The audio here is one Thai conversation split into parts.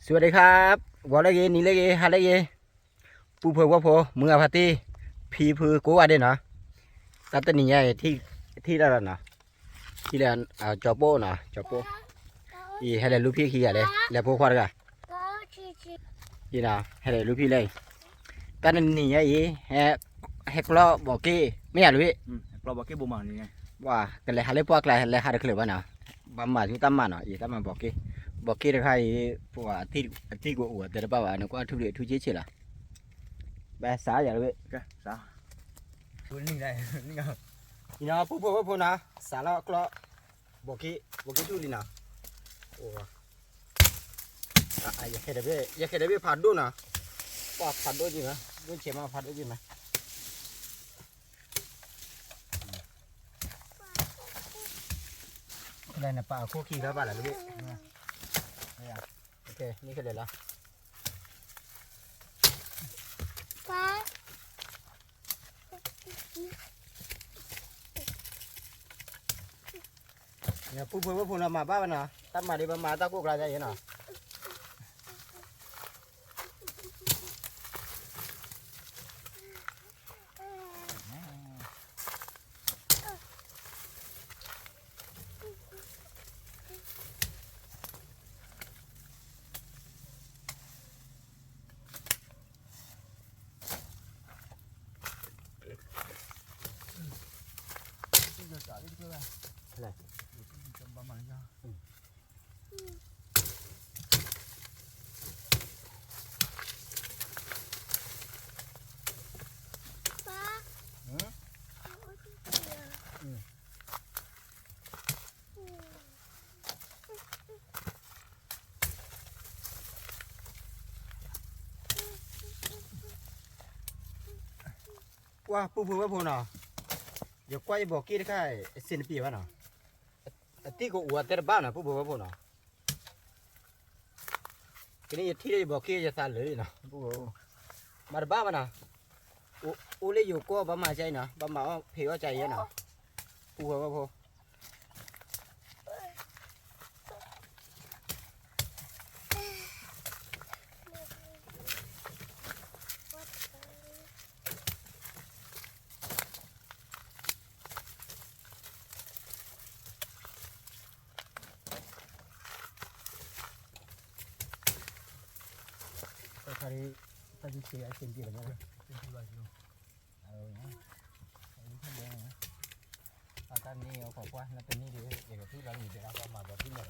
สวัสดีครับวอลเลย์นี่เลย์ฮาเลย์ปูเพอว่าพอมือพัตตีพีพือกูว่าเด่นเนาะตัดตัวนี้ใหญ่ที่แล้วเนาะที่แล้วจอโป้เนาะจอโป้อีให้ได้ลูกพี่ขี้อะไรแล้วพวกควาดกันอีเนาะให้ได้ลูกพี่เลยตัดนี้ใหญ่ให้กล้อบอกกี้ไม่อยากลูกพี่เราบอกแค่บุมานี่ไงว่ากันเลยฮาเลย์พวกอะไรฮาเลย์ฮาเลย์เคลือบเนาะบำบัดที่ตั้มมาเนาะอีตั้มมาบอกกี้ได้ใครพวกที่กูอวดแต่ละบ้านก็ทุเรศทุเจี๊ยละแบบสาอย่างเลย แกสาตัวนี้ได้นี่ไงนี่นะพูนะสาระกล้อบอกกี้ดูดินะโอ้อยากแค่เดี๋ยวผัดดูนะว่าผัดด้วยจริงไหมด้วยเชื่อมาผัดด้วยจริงไหมอะไรนะป่าโคกี้ครับป่าอะไรลูกพี่โอเคนี่คือเลยละเนี่ยพูนะมาบ้านนะตั้มมาดิมาตั้งกูกลายใจเย็นนะอะไรประมาณนี้ว่าพูนะเดี๋ยวก้อยบอกกี้ได้แค่สิบปีวะนะที่กูอวดแต่บ้านนะพูนะทีนี้ที่ได้บอกกี้จะสั่นเลยนะมาบ้านนะอูเลยอยู่ก็บ้ามาใจนะบ้ามาเพลว่าใจเยอะนะพูใครจะเสียสิ่งที่อะไรนะตอนนี้เอาขอบว่านั่นเป็นนี่ดีเอกที่เราหนีไปแล้วก็มาแบบที่หนึ่ง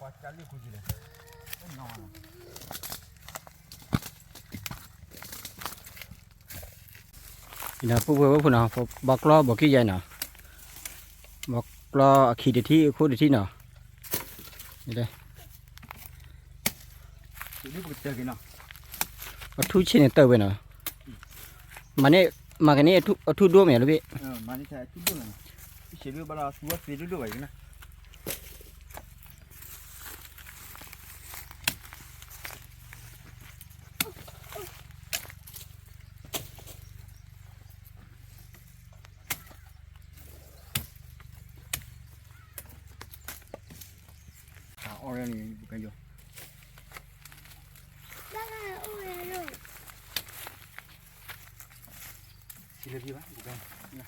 ว่าจะเรียกคุณจีเลยนอนนะพูนะบอกล้อบอกกี้ใหญ่นะบอกล้อขีดที่คู่ที่เนาะนี่เลยนี่กูเจอกันเนาะวัตถุชิ้นเตอร์ไปเนาะมากันนี่ทุดด้วยไหมลูกพี่มานี่ใช่ทุดด้วยเชื่อว่าเราสวดไปด้วยกันนะออเรนนี่บุกันอยู่สิเลพี่วะบุกันนะ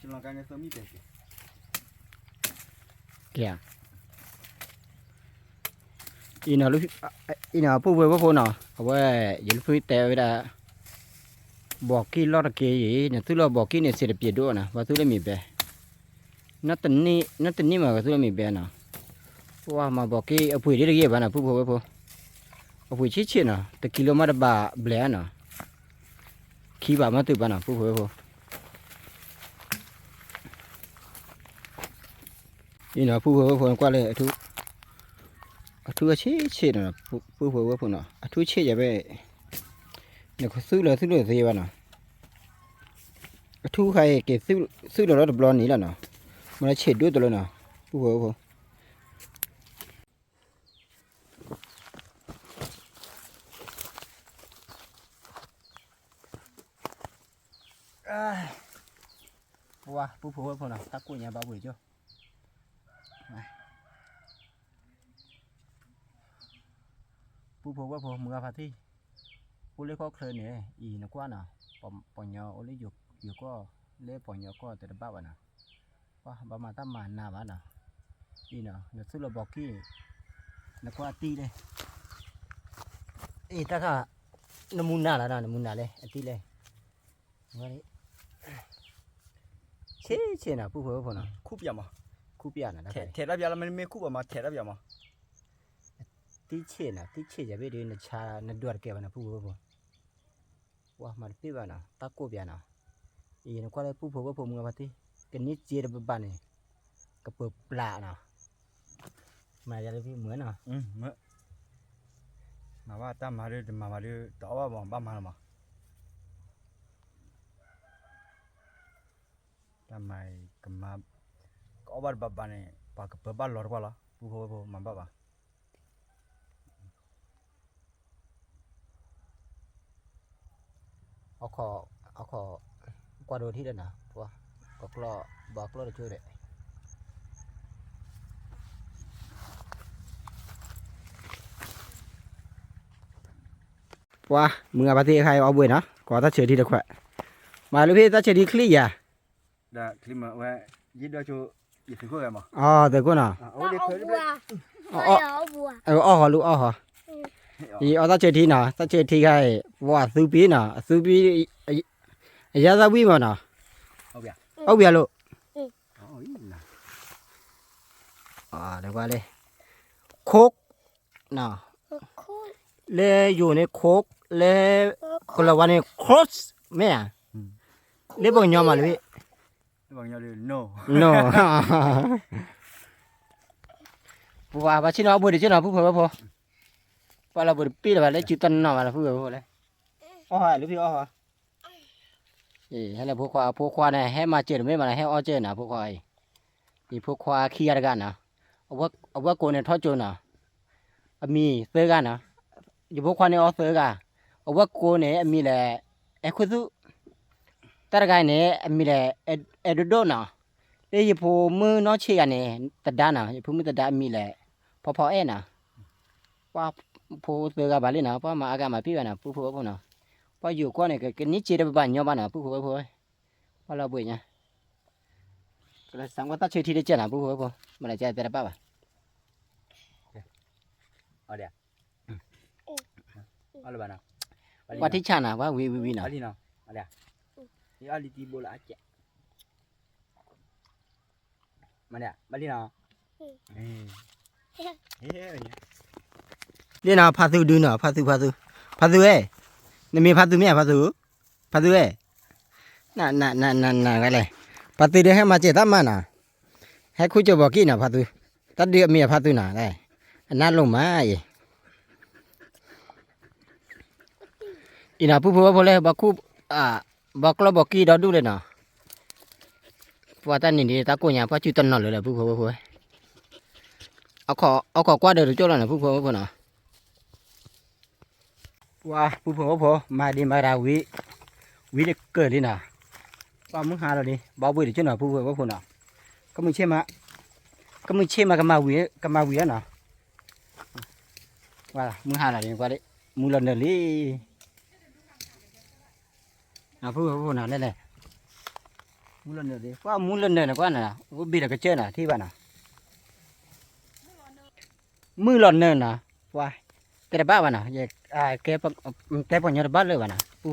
จะลองการเงินเติมมีเด็กเกี่ยอีน่ะลูกอีน่ะพูเนาะเอาไว้อย่าลูกพี่แต่เวลาบอกกี้ลอดเกยเนี่ยทุเราบอกกี้เนี่ยเสียเปรียบด้วยนะว่าทุเรามีแบบนั่นตันนี่มาก็ทุเรามีแบบนะว่ามาบอกกี้เอาปุ๋ยได้เยอะบ้านะพูเอาปุ๋ยชี้นะแต่กิโลมาตรบาเบลนะขี้บามาตุบ้านะพูนี่นะพูกว่าเลยทุกชี้นะพูนะทุกชี้จะไปเนี่ยเขาซื้อเลยเสียบ้านะ thu khai cái sư đó đập lon ní là nó mà nó chết đuôi tôi luôn nào phu phở wow phu phở nào tắc của nhà bao bưởi chưa phu phở mưa phá thi phu lấy có khơi nè ý nó quá nào bỏ nhỏ ô lấy dục dục có lấy bỏ nhỏ có từ bao vậy nào哇，爸妈他蛮难玩的，伊呢，那除了包起，那块地嘞，伊大家那木难了，那木难嘞，地嘞，我嘞，切呢，不呢，酷表嘛，苦边呢，铁那边了没酷吧嘛，铁那边嘛，地切呢，地切这边的那茶那多少个吧那不，哇，蛮别吧呢，大锅边呢，伊那块嘞不木个地。cái nít chia được bàn này cái bờ lạ nào mà ra đây mới nào mới mà ba ta mà đi đó ba mà ta mày cầm mà có ba này ba cái bờ ba lọt qua là bu mà baเอาขอqua đồ thi đây nào quaบอกloช่วยเลยว้ามึงเอาไปที่ใครเอาบุญนะก่อตัดเชือกที่ตะแขวะมาลูกพี่ตัดเชือกที่คลี่อ่ะ ได้คลิปมาไว้ยิดได้ชูยิดถึงขั้วกันมั้ง อ๋อเดี๋ยวกูน่ะ เอาเด็กเคยได้ อ้อหอลูกอ้อหออีเอาตัดเชือกที่น่ะตัดเชือกที่ใครว่าซื้อปีน่ะซื้อปียาซาบิมาน่ะเอาเบียลูกเดี๋ยวว่าเลยโคกน่ะเลยอยู่ในโคกเลยคนละวันนี้ครอสแม่เลยบอกยอมมาเลย บางอย่างเลย no no ผู้ว่าบ้านชิโน่บุตรชิโน่ผู้เผยผู้พอเราบุตรปีแล้วเลยจุดตันน่ะมาแล้วผู้เผยผู้เลยอ้อหรือพี่อ้อให้เราผู้ควาเนี่ยให้มาเจอไม่มาให้อ้อเจอนะผู้ควายอีผู้ควาขี้อะไรกันนะเอาว่าโกเนี่ยทอดโจนะมีเสือกันนะอยู่ผู้ควาเนี่ยอ้อเสือกันเอาว่าโกเนี่ยมีแหละเอคุซุแต่ละกันเนี่ยมีแหละเอดูโดนะเดี๋ยวผู้มือน้องเชียเนี่ยตัดด้านนะผู้มือตัดด้านมีแหละพอเอ็นะว่าผู้เสือกันบาลีนะเพราะมาอากาศมาพี่กันนะผู้นะพออยู่ก้อนเนี่ยก็นิดเจียบบ้านยอบ้านนะผู้พอเราบุญเนี่ยก็เลยสั่งว่าตัดเชือกที่ได้เจ้านะผู้มาเลยเจ้าแต่ละป้าบ่ะเอาเดี๋ยวเอาเลยบ้านะ ว่าที่ชานะว่าวีนะ เอาดินะเอาเดี๋ยวนี่เอาดิตีโบละเจ๊มาเดี๋ยวมาดินะเนี่นะพาสูดูนะพาสูเอ้นี่มีพาสูไหมพาสูเอ้น่ะก็เลยพาสูเดี๋ยวให้มาเจอตั้มมานะให้คุยจะบอกกี่นะพาสูตัดเดือมีพาสูนะได้นั่นลงมาอีน่ะผู้เลยบอกคู่บอกเราบอกกี่ดอดูเลยนะว่าตอนนี้ตากูเนี่ยพอจุดต้นนอนเลยแหละผู้เอาขอกว่าเดี๋ยวโจ้แล้วนะผู้นะว้าผู้มาดีมาราวิเด็กเกิดเลยนะว่ามึงหาเราดิบ่าวบุญเดี๋ยวเจ้าหน่อยผู้นะก็มึงเชื่อมากับมาวิอ่ะนะว่ามึงหาเราดิว่าดิมึงหล่นเลยผู้นะเล่นเลยมึงหล่นเลยว่ามึงหล่นเลยนะกว่าน่ะว่าบีเด็กเจ้าน่ะที่บ้านน่ะมือหล่นเลยนะว่าแต่บ้านน่ะแกปนยอดบ้านเลยบ้านน่ะผู้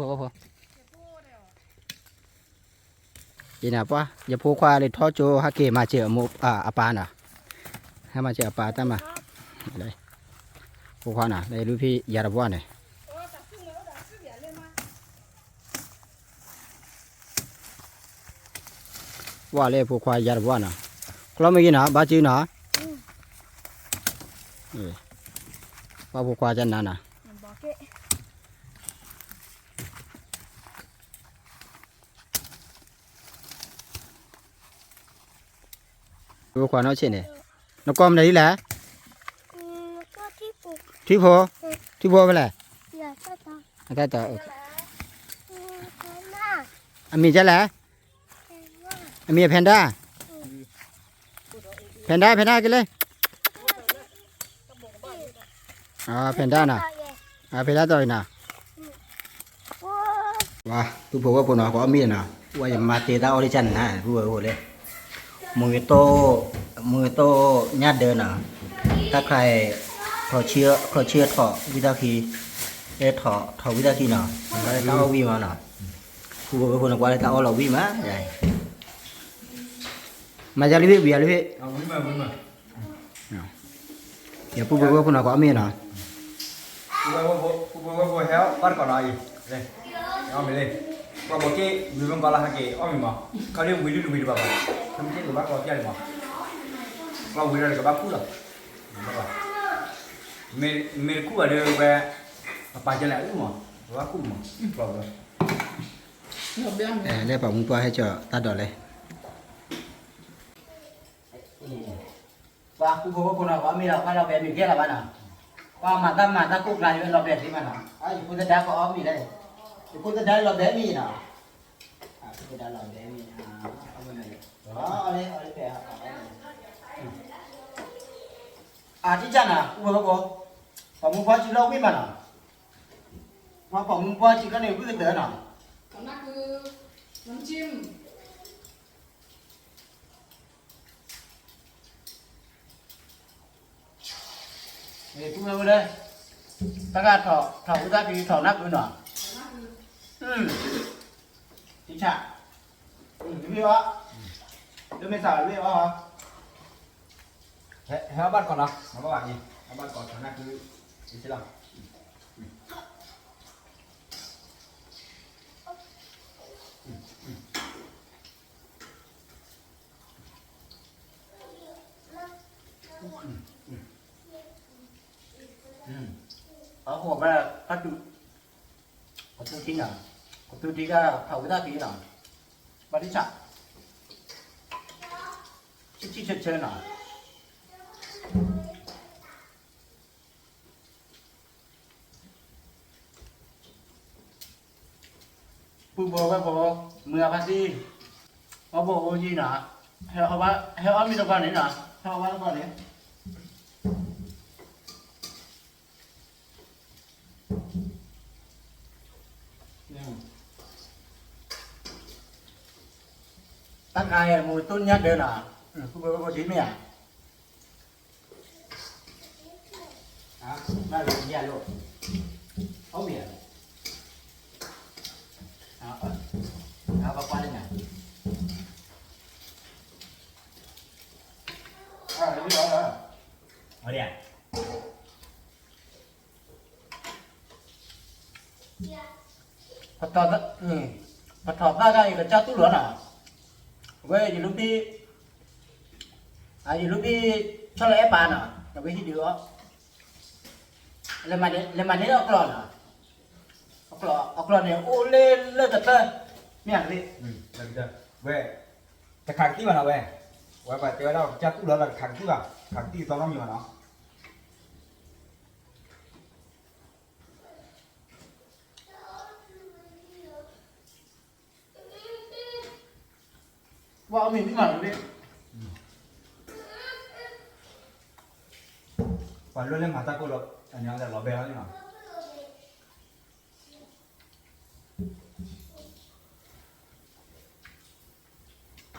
ยีน่ะป่ะอย่าพูดควาเลยทอดโจฮักเกมาเจอมุอาปาน่ะให้มาเจออาปาตั้มมาเลยพูดควาน่ะเลยรู้พี่ยาระบ้านเลยว่าเลยพูดควายาระบ้านน่ะเราไม่กินน่ะบ้าจื้อน่ะว่าพูดควาจันน่ะ Bố khóa nó trên này. Nó com đấy là ก็ที่ปลูก Thi phố. Thi phố phải là. อย่าก็ต้อง Người ta tỏ. คนหน้า Mì chắc là. เป็นว่า Mì panda. Panda cái lên. Panda nào. Panda rồi nào. ว้า Wah, tu phố của nó có mì nào. Ui, mà tê tao đi chân hả? Vừa lên. Mùi tô nhát đơn nào. Ta khai thọ chia thọ vita khi. Để thọ vita khi nào. Đây tao vi mà nào. Tu phố của nó qua đây tao là vi mà. Mà ra lý biết. Vâng. Ya tu phố của nó có mì nào. Bố héo bắt còn nói gì đây ông mình lên qua một cái người vẫn còn là hai cái ông mình mà có điều người đi được bảo không chết được bác có chơi được mà qua người ra được bác cũ rồi mình cũ ở đây về bà chân lại cũ mà bác cũ mà vào rồi Đây bảo mua hay chờ ta đỏ lên. Và khu phố của nó có mì nào qua lò bè mì kia là bạn nào? Qua mà ta cục lại với lò bè thì bạn nào? Cô ta đã có mì đây. Cô ta đã lò bè mì nào? Cô ta đã lò bè mì. Đó, ở đây bè. Chị chăn à? Khu phố cô? Bảo mua qua chị lâu biết bạn nào? Mà bảo mua qua chị có này cứ tới nào? Nó cứ nấm chim. Để chúng tôi đây. Ta gạt thỏ của ta thì thỏ nắp nữa nọ. Chính xác. Cái biết đó. Đưa mình xả biết đó hả? héo bắt còn nào nó các bạn gì héo bắt còn khả năng cứ đi thế nào Ở hồ là phát trụ. Có tư tí nào? Có tư tí ra thỏ của ta tí nào? Và đi chặt. Chi chơi nào? Bố mưa phát đi. Có bộ gì nào? Heo ấm đi đâu con đấy nào? Heo ấm con đấy. Tăng ai mùi tốt nhất đây là khu vực có chín mẹ đây là nhà luôn ấu biển vào qua đây này đi đó ở đây Phật thọ ra đây là cha tu lớn à về thì lúc đi cho lẽ bàn à rồi cái gì nữa lên mà đến ốc lòn này ô lên thật lên miệng đi về cái kháng tí vào nào về và phải tới đâu chắc cũng lớn là kháng tí vào kháng tí to lắm nhiều mà nó vợ mình đi mà đi và luôn lên mặt ta cô lộc anh nhớ là lò bè đó như nào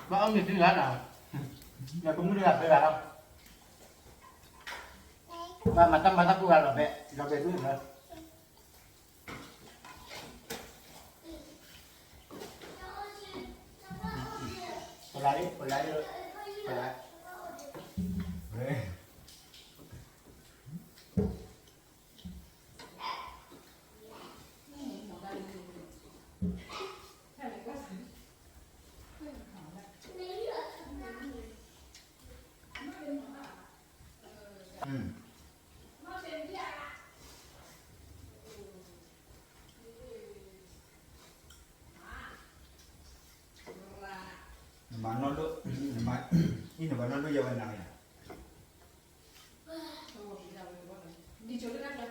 vợ mình đi gạt nào nhà cũng đi gạt không mà ta cô gạt là bẹ cứ rồi Còn lại đi rồi. Còn lại. Đấy. Mà nó Ma ini bukan nonton Jawa nang ya. Đi chỗ khác đấy.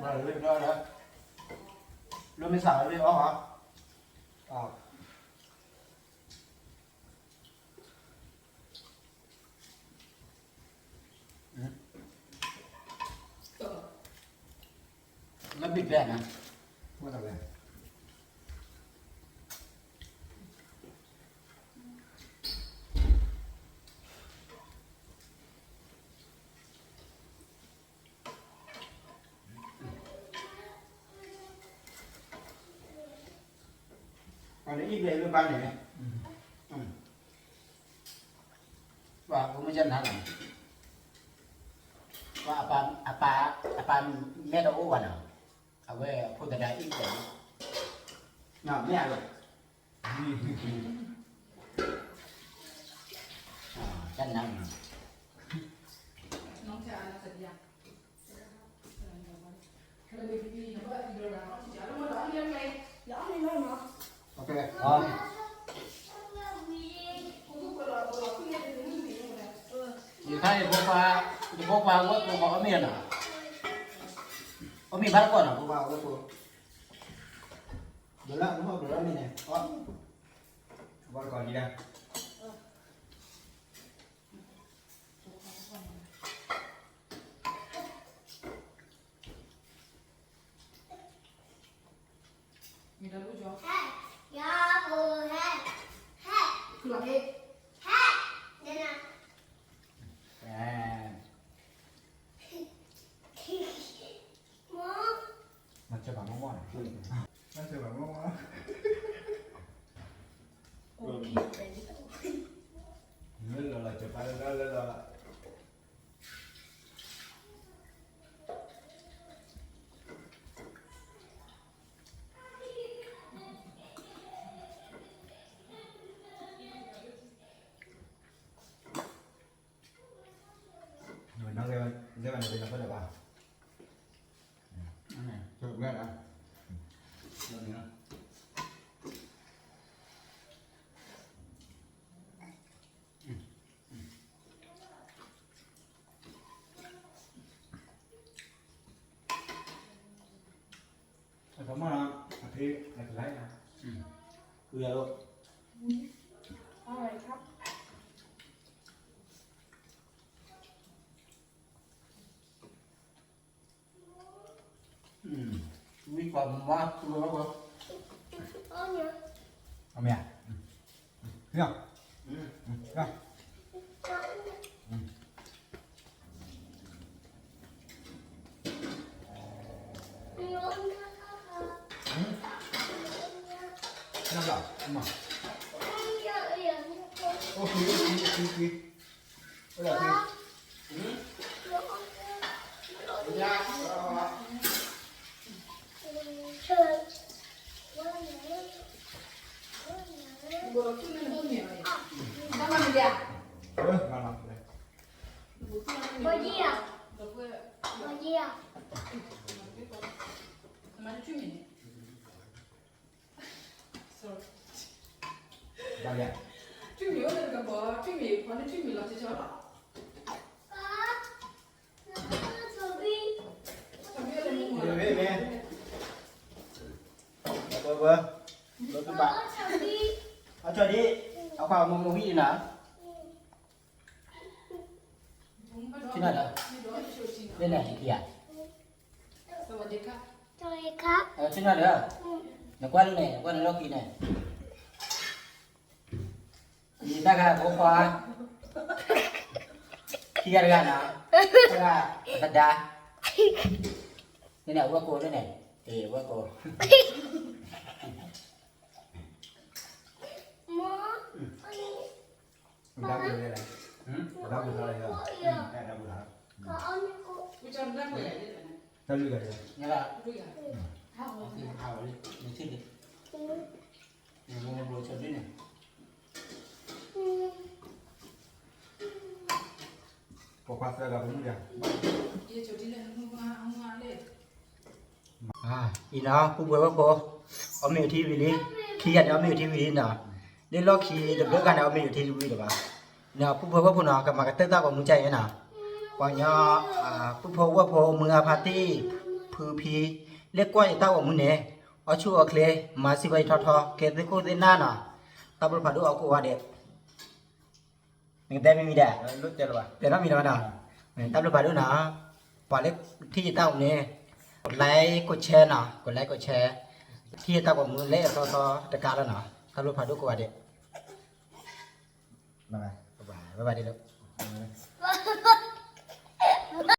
Mà lên đó đó. Luôn mới xả đi đó hả? Ờ. Nó bị đèn à? Không tahu ya. Còn đấy ít về bên ban này. Và cũng mới dân hả? Và apa mẹ đâu vào nào? À về phụ đại ít đấy. Nào mẹ rồi. Chân nằm. Nó sẽ ăn sạch nhạt. Cái này đi nó vậy rồi là nó chỉ ăn nó đóng lên này, đóng lên nó mà. Ok. Thì thay vô qua có có miền à? Có miền bắt con à? Vô vào cái cô. Được lắm đúng không? Được lắm này. Có. Buat kau ni dah. Mình đã lúc cho. Ya bu he. He. Keluar đi. He. Đây nè. À. Bố. Macam apa mau? Macam apa mau? Lala cepat lala. Nó cái bạn này là apa? Coba enggak ah. Kamu nanti naik lain ya? Iya lo. อะไรครับ Biết còn quá tôi quá quá. Ôi nhỉ. Om ya? Ya. Ya. Kenapa? Emma. Oh, kiri. Udah, kiri. Dạ. Bữa trước nên hơn nhiều này. Sao mà mình đẹp? Malam. Bữa gì à? Được với Bữa gì à? mà nó chuyên mình. Sorry. Dah ya. chuyên mình là cái bữa chuyên mình còn chuyên mình là chỉ cho đó. Thằng biết là mình Vừa. Lo tu bạn.เอาcho đi.เอาvào một một vị nào. Thế nào đó? Bên này thì kìa. สวัสดีครับ Rồiครับ Thế nào đó? Nó qua đây này, qua đây nó kỳ này. Thì ta cả có qua. Kia ra nào. Ta cả thật đa. Đây này qua cô đây này. Thì qua cô. Bố. Dah boleh dah. Dah boleh dah. Dah boleh. Có ông cô.กูจำได้หมดเลยเนี่ย Dah juga dah. Nghe là. ดูอย่างถ้าเอา Thì thảo đi. Mình xin đi. Mình ngồi chờ đi này. Pokok saya dah penuh dah. เดี๋ยวจุดที่เล่นมึงมาเอามาเลย À, thì đó, cũng với bác cô. ở miền thi vì lý khi ăn ở miền thi vì lý nào đến lo khi được bữa ăn ở miền thi vì được bà nào phụ phụ phụ nào mà cái tết ta còn muốn chạy nào còn nhỏ phụ phụ mưa party phụ phiเล็กกว่าตาว่ามื้อนี้เอาชูเอาเคลมาสิไปทอๆเกตโคเดน่าน่ะตาบ่พาดูเอากูว่าเด็นี่แต่ไม่มีได้ lúc chơi rồi แต่เรามีแล้วน่ะตาบ่พาดูน่ะปอเล็กที่ตาวันนี้กดไลค์กดแชร์น่ะกดไลค์กดแชร์ที่ตาว่ามื้อเละทอๆตะกาแล้วน่ะตาบ่พาดูกูว่าเด็ mà บ๊ายบายเด้อ Bye.